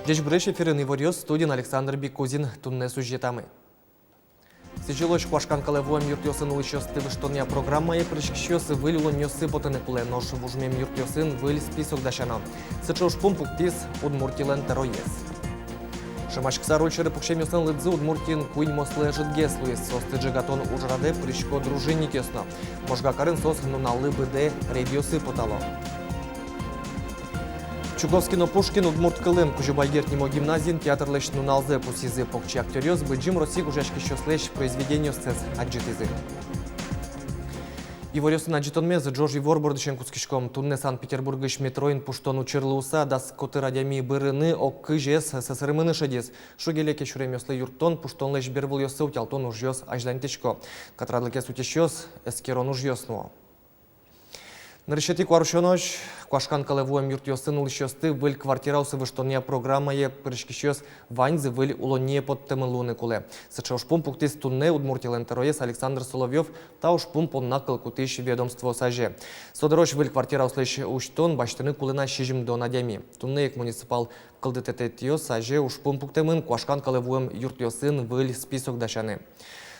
Дечь брешь эфирын иварёс студен Александр Бекузин тунне сюжетамы. Сижилоч Квашкан Калевоем юртёсын улычёс тывыштонья программа и прыщкщёсы вылило нёсы потыны куле нож вужмем юртёсын выль список дашана. Сычош пумпуктис удмуртилен тароес. Шамашкса рольчеры пукшемёсын лыдзы удмуртин куинь мосле жидгес луес состы джигатон ужраде прыщко дружинник ёсно. Можга карын сос нуналы быде рейдиосы потало. Чуговскино Пушкин удмурт кылым кужубайгертнимо гимназин театр лещ нуналзе пусизы покчи актерёс быджим росик ужашки щослещ произведению сцес аджитизы. Иворёсын аджитонмезы Джорджи Ворбордышен кускишком тунне Санкт-Петербургыш метроин пуштон учырлууса дас котырадями бырыны оккы жес СССР-мыны шедес. Шугелеке шуремёслы юрттон пуштон лещ бервыл ёсы утялтон ужёс аждантичко. Катрадлыке сутещёс эскерон ужёснуо. Нарешети кваршоноч, Квашкан Калевоем юртёсын улышёсты выль квартираусы выштонья программае пырышкищёс ваньзы выль улонье под темылуны куле. Сыча ушпум пуктис тунне удмуртилен тароес Александр Соловьев та ушпум поннакыл кутыш ведомство саже. Содороч выль квартирауслыш уштон баштыны кулына шижим донадями. Тунне муниципал кылдытететиё саже ушпум пуктемын Квашкан Калевоем юртёсын выль список дашаны.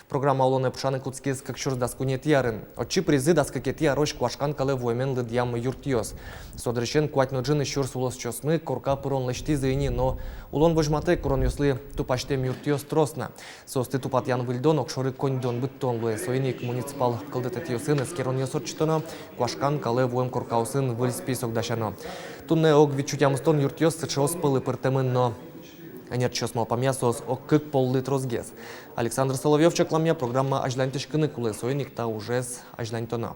Программа улоны пшаны куцкиз как чур даскунет ярын. Отчи призы даскакет яроч Квашкан Калевоемен лыдьям юртьёс. Содрещен куатно джины щур сулос чосмы корка пурон лещти зыйни, но улон вожмате курон юсли тупаштем юртьёс тросна. Состы тупат ян выльдон окшоры коньдон быттон луэ. Соиник муниципал кылдытетиосын эскерон ёсорчтоно Квашкан Калевоем коркаусын выль список дашано. Тунне ог вичутямстон юртьёс сычос пылы пыртемын, но Анер чосмал памясос окык пол-лит розгез. Александр Соловьев чекламя программа ажлантишкыны кулы соиник та ужес ажлантона.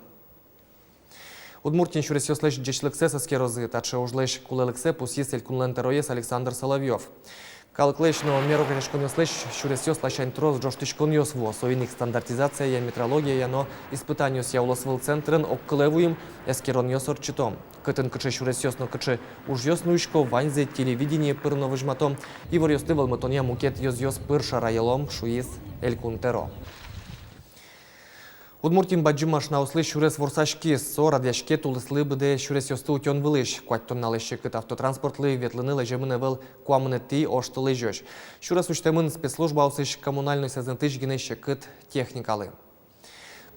Удмуртин шуресёслэш джечлыксе саскерозы, таче ужлэш кулелыксе пусис элькунлен тароес Александр Соловьев. Калыклэшно меру конечно шуресёс лащань троз джоштишкон ёсво, соиник стандартизация я метрология, но испытанию я улосвыл центрен оккылевуем эскерон ёсор читом. Кытын кычы шуресёсно кычы уж ёснуишко ваньзе телевидение пырно выжматом, и ворёсты валматония мукет ёз пыр шарайелом шуис элькунтеро. Удмуртин баджимаш на услыш шурес ворсашки со радяшке тулыслы быде шурес ёсты утён вылыш. Куаттон налыще кыт автотранспортлы ветлыны лежемыны вел куамыны ти оштылы жёш. Шурес уштемын спецслужба усыш коммунальный сезентыш генеще кыт техникалы.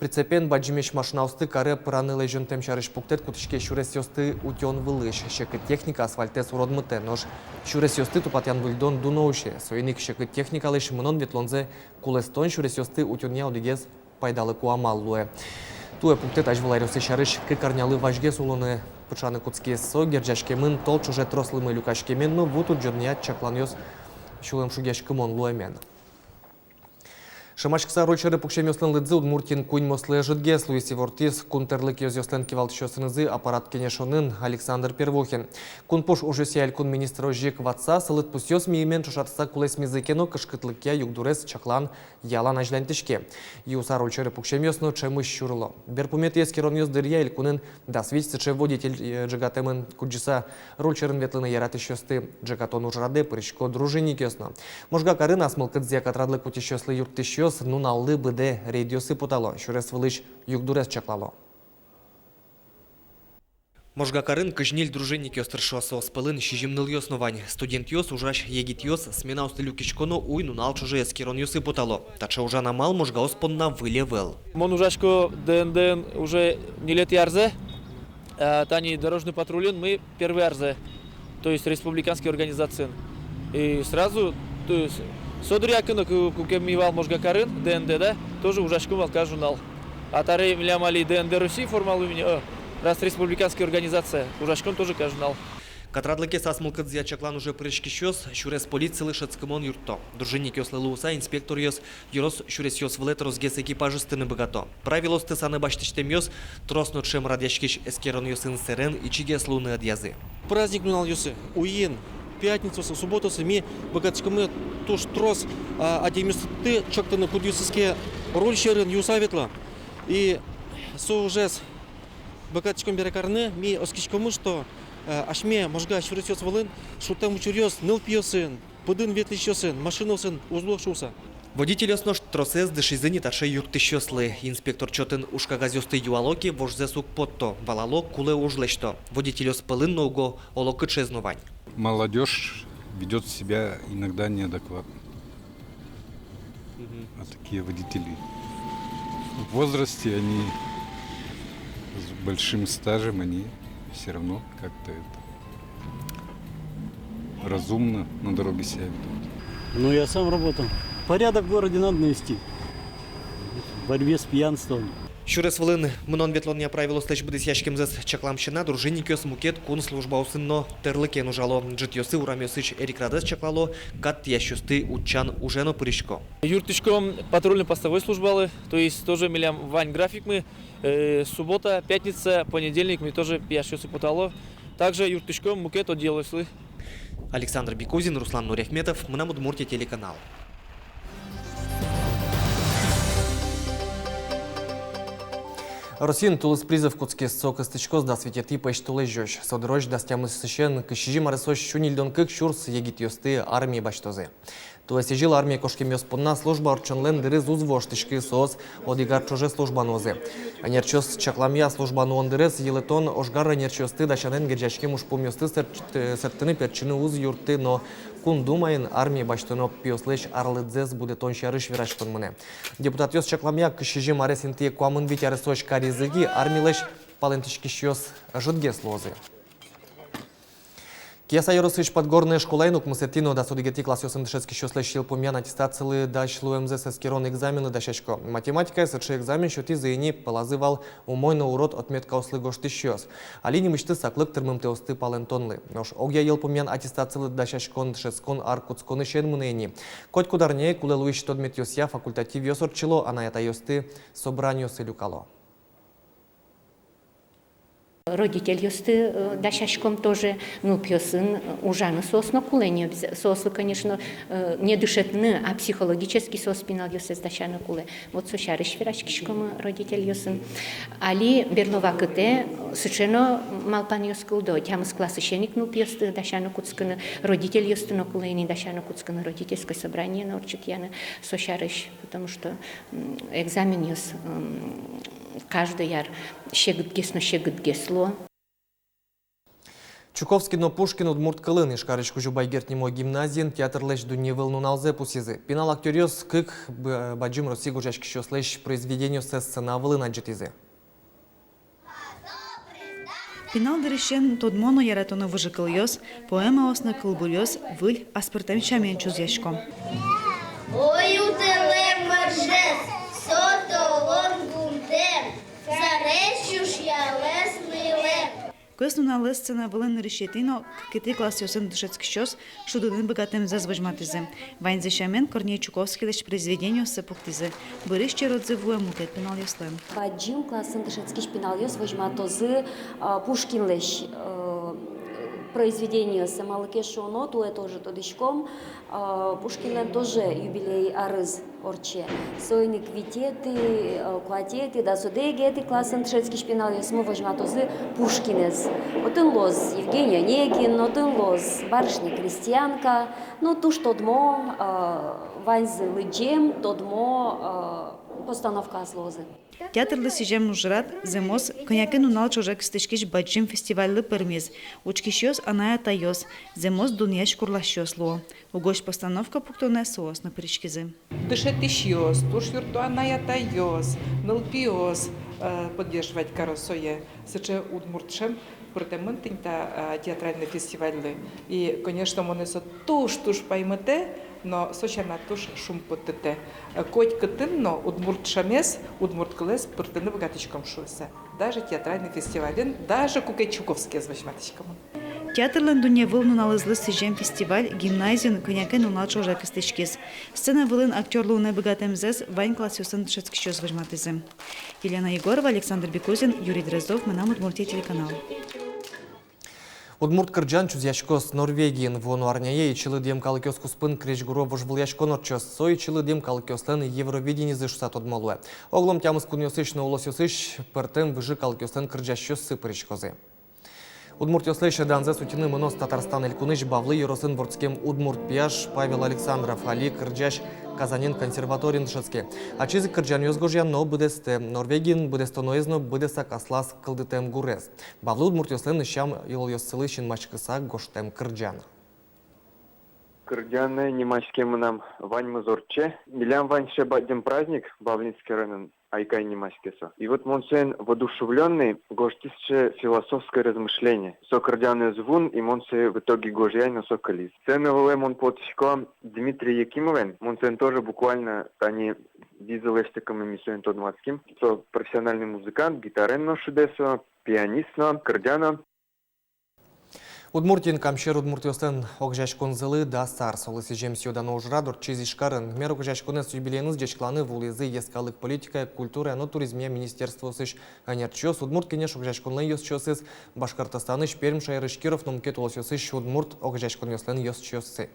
Прицепен баджимеш машинаусты каре пыраны лежен темшарыш пуктет кутышке шурес ёсты утён вылыш. Шекыт техника асфальтес уродмыте, нож шурес ёсты тупатян выльдон дуноуше. Соиник шекыт техникалыш мынон ветлонзе кулестон шурес ёсты утёння удигез пайдалы куамаллуэ. Туэ пуктет ажвалайрёсы шарыш кыкарнялы важгес улоны пычаны куцкес со герджашкемын тол чуже трослымы люкашкемен мы вутут жодния чакланёс шулым шугешкымон луэмен. Шамашкса рольчеры пукшемёслын лыдзы удмуртин кунь мослы жидгес луиси вортис кунтерлык ёзёслен кивалтшёсынызы аппарат кенешонын Александр Первухин. Кунпош уже сияль кун министр ожик ватса сылыт пусёс миемен чушатса кулес мизыкено кышкытлыкке югдурес чаклан ялан ажлантишке. Юса рольчеры пукшемёсну чемыш щурло. Берпумет ескерон ёздырья илькунын дасвичсыче водитель джигатемын куджиса рольчерын ветлыны яратышёсты джигатон ужраде прыщко дружинник ёсно. Можга карын асмылкыдзе катрадлык утещёслы юртышё нуналлы быде рейдиосы потало, шурес вылыш югдурес чаклало. Можга карын кыжниль дружинник ёстыршосо спылын шижимныл ёснувань. Студент ёс ужаш егит ёс смена устылю кичконо уй нунал чуже эскерон ёсы потало. Тача уже намал можга оспонна вылевел. Мон ужашко ДНД уже не лет ярзе, тани дорожный патрулен мы первый ярзе, то есть республиканский организация. И сразу, то есть Содырякыны кукемивал можга карын ДНД, да, тоже ужашком алка журнал. А тары млямали ДНД Руси формал у меня, раз республиканская организация, ужашком тоже кажунал. Катрадлыке сасмылкыдзе чаклан уже прыщкищёс, шурес полиции шацкымон юрто. Дружинник ёслы лууса, инспектор ёс, юрос шурес ёс влет розгес экипажы стыны богато. Правилос ты саны баштыштем ёс, тросно чем радяшкиш эскерон ёсын серен и чигес луны адьязы. Праздник нунал ёсы, уин. Пятницу, субботу, ми богатскому туш трос, а демисты чок-то на кудюсовские рольщерын юсаветла. И со уже с богатском берекарны ми оскичкому, что ашме можга шуресёс волын, что там учурёс ныл пьёсын, подын ветлищёсын, машиносын, узлох шуса. Водитель оснош тросез дышизыни таше юртыщёслы. Инспектор чотын ушкагазёсты юалоки вожзесук потто, валало куле ужлешто. Водитель оспылын ного олокы чезнувань. Молодежь ведет себя иногда неадекватно. А такие водители в возрасте, они с большим стажем, они все равно как-то разумно на дороге себя ведут. Ну, я сам работал. Порядок в городе надо навести. В борьбе с пьянством. Щурес хвилин мнон вітлоння правило стеч буде яшким зес чакламщина, дружинникес мукет кун служба усинно терликен ужало. Джитьоси урамьосич Ерік Радес чаклало, кат ящусти учан ужено пыришко. Юртышком патрульно-постовой службалы, то есть тоже милям вань график мы. Суббота, пятница, понедельник мы тоже пьящусы путало. Также юртышком мукет отделывали. Александр Бекузин, Руслан Нуряхметов, мы на Удмуртия телеканал. Росин тулыс призыв куцке сок истычкоз да светети пэш тулы жёш. Содорож да стямы сышен кышижи марысош шунильдон кык шурс егит ёсты армии баштозы. Тулыс ежил армия кошкем ёспонна служба орчонлен дыры зузвош тышкы соос одигар чоже службанозы. Нерчос чакламия службану ондырыс елетон ошгара нерчосты да шанен герджачке мушпом ёсты сертыны перчины уз юрты, но кун думайын армия баштоно пиослеш арлыдзез будет он шарыш вирашкон мыне. Депутат ёс чакламия кышижи маресинти куамын вить арысош каризыги армилеш палентишки шёс жидге слозы. Киаса Яросович Подгорная школайнук мусетино да судигети класс 86 шёслеш шил помян аттестациялы да шлу МЗ скерон экзамены да шешко. Математика сырши экзамен шути заини полазывал умойно урод отметка ослы гошты шёс. Алини мечты саклык тырмым теосты палентонлы. Нош огя ел помян аттестациялы да шешкон шескон аркутскон ишен мунейни. Коть кударне кулелуиш тодмет ёсья факультатив ёсорчило, а на это ёсты собранию сылюкало. Родитель ёсты дашашком тоже, ну, пьёсын ужаны сосно куле, сослы, конечно, не дышетны, а психологический соспинал ёсы дашаны куле. Вот сошарыш вирашкишком родитель ёсын. Али берлова кыте, сычено малпан ёскылдо, тямыс классышеник, ну, пьёсты дашаны куцканы, родитель ёсты на куле, не дашаны куцканы, родительское собрание на урчукьяны сошарыш, потому что экзамен ёс каждый яр щегыдгесло. Чуковский но Пушкин удмурт кылын ишкарычку жубайгерт немо гимназиен театр леш дуневыл нуналзе пусизы. Пинал актерёс кык баджим росигу жашки шёслеш произведению со сценавылы наджитизы. Пинал дырыщен тодмоно яратона выжыкылёс, поэма осна кылбулёс, выль аспыртем шамен чузяшком. Ой, утелем маржес, сотолон гумдем, заречуш я лесмилем. Көс нуналы сцена вылын решетино, кити класс ёсын дышецки шёс, шудудын богатым зазважматызы. Вайнзе шамен Корней Чуковский лишь произведению сыпуктизы. Бырыще родзывуя мукет пинал ёслен. Баджим классын дышецки шпинал ёс вожматозы Пушкин лишь произведение самалыке шоно, туэ тоже тодышком. Пушкин тоже юбилей арыз орче. Сойник витеты, кватеты, да судегеты классын дышецки шпинал ёс мы вожматозы Пушкинез. Отын лоз Евгений Онегин, отын лоз барышня крестьянка. Ну туш тодмо ванзы лыджем, тодмо постановка слозы. Театрлы сижем нужрат, земос, коньяки нунал чужак стычкиш баджим фестиваль пермез. Учкишёс аная тайос, земос дуньяш курлащёс ло. Угощ постановка пуктоне соос на причкизы. Дышетищёс, туш юрту аная тайос, нылпиос поддерживать каросое. Сыче удмуртшем протементинта театральный фестиваль. И, конечно, монесо туш поймете, но сочана туш шум потете. Коть кытынно удмуртшамес, удмурткалес пыртыны богатычком шуйся. Даже театральный фестиваль, даже кукечуковский с возьматычком. Театрлын дуне выл нуналызлы сижем фестиваль, гимназион, коньяки нунал чужак стычкиз. Сцена вылын актерлуны богатым зэс, вайн класс ёсын дышецки шёс возьматызы. Елена Егорова, Александр Бекузин, Юрий Дроздов, мы на Удмуртия телеканал. Удмурт кырджан чузяшкос Норвегиен вону арняе и чилы дем калыкёс куспын кречгуро вожвыляшко норчос сой чилы дем калыкёслен Евровидение зышсат одмолуэ. Оглом тямыс куньосыш на улосёсыш пертем выжи калыкёслен кырджащос сыпырычкозы. Удмурт ёслейші данзе сутины мынос Татарстан элькуныш бавлы еросын вордскем Удмурт пияш Павел Александров, Али Кырджаш, Казанин консерваторин шыцке. А чизы кырджан ёзгожьян но быдесте, Норвегин быдестоноезно быдеса каслас кылдытем гурез. Бавлы Удмурт ёслен ищам ил ёссылышын мачкыса гоштем кырджан. Кырдяны немашкем нам Вань Мазорче. Милям Вань Шебадем праздник Бавлинский район Айкай Немашкесо. И вот Монсен воодушевленный гоштисше философское размышление. Со кырдяны звун и Монсе в итоге гожьяй на соколис. Ценовый мон потишко Дмитрий Якимовен. Монсен тоже буквально они визовештиком эмиссион тодматским. Со профессиональный музыкант, гитаренно шудесо, пианист, кырдяна. Удмуртин камшер Удмуртиостен огжашкон зылы да сарс. Олысы жемсиодан ожрадор чизишкарын. Мер огжашконес юбилейныз жешкланы вулизы ескалык политика, культура, но туризме министерство сыш анерчос. Удмурт кенеш огжашконлы йосчосыз. Башкортостаныш Пермь шайрыш Киров номкет олосёсыш Удмурт огжашкон йослен йосчосы.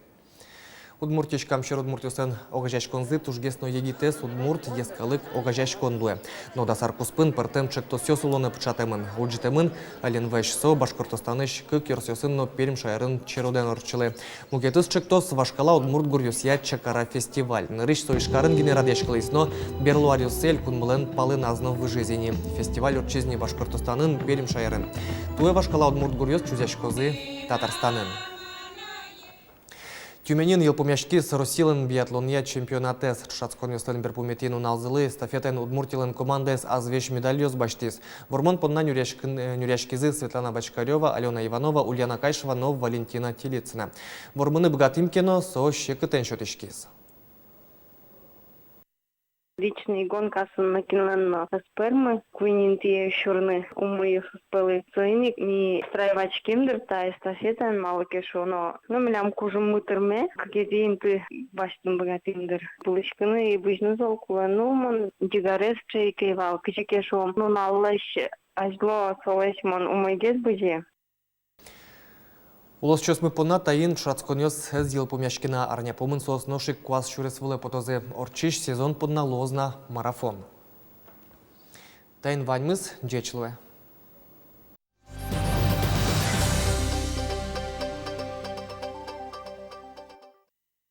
Удмуртиш камшер Удмуртиостен огжашконзы тужгесно егитес Удмурт ескалык огжашконлы. Но да саркуспын партем чектосёс улоны пчатемын. Уджитемын ален вэшсо Башкортостаныш кык ерсёсын но Пермь шайрын чероден орчылы. Мукетыс чектос вашкала Удмурт гурьёсия чекара фестиваль. Нырыш соишкарын генерадешкалыс, но берлуарюсель кунмылен палы назнов в жизни. Фестиваль орчизни Башкортостанын Пермь шайрын. Туе вашкала Удмурт гурьёс чузяшкозы Татарстанын. Тюменин елпумяшки с Росилен биатлония чемпионатес. Шацкон ёслен берпуметин уналзылы эстафетен Удмуртилен командес азвеш медальёс баштис. Вормон подна нюряшкизы Светлана Бочкарева, Алена Иванова, Ульяна Кайшева, но Валентина Телицына. Вормыны богатимкено со щекытен шотишкиз. Личный гонка накинув сперми, квинінті щурни у моїх спили соїник, мі страйвач кіндер та естафета мало кешоно. Ну, милям кужу мутерме, какие ти бачтен богатиндер. Булочкини і бужну золкула, ну, мон дігарес чей кейвал, кичі кешо, ну, наллеш, ажло солеш мон у майгес бужі. Улос чосмы пона таин шацконёс з елпумяшкина арня помын сосношик квас шурес вылы потозе орчиш сезон подна лозна марафон. Таин ваньмыз джечлуэ.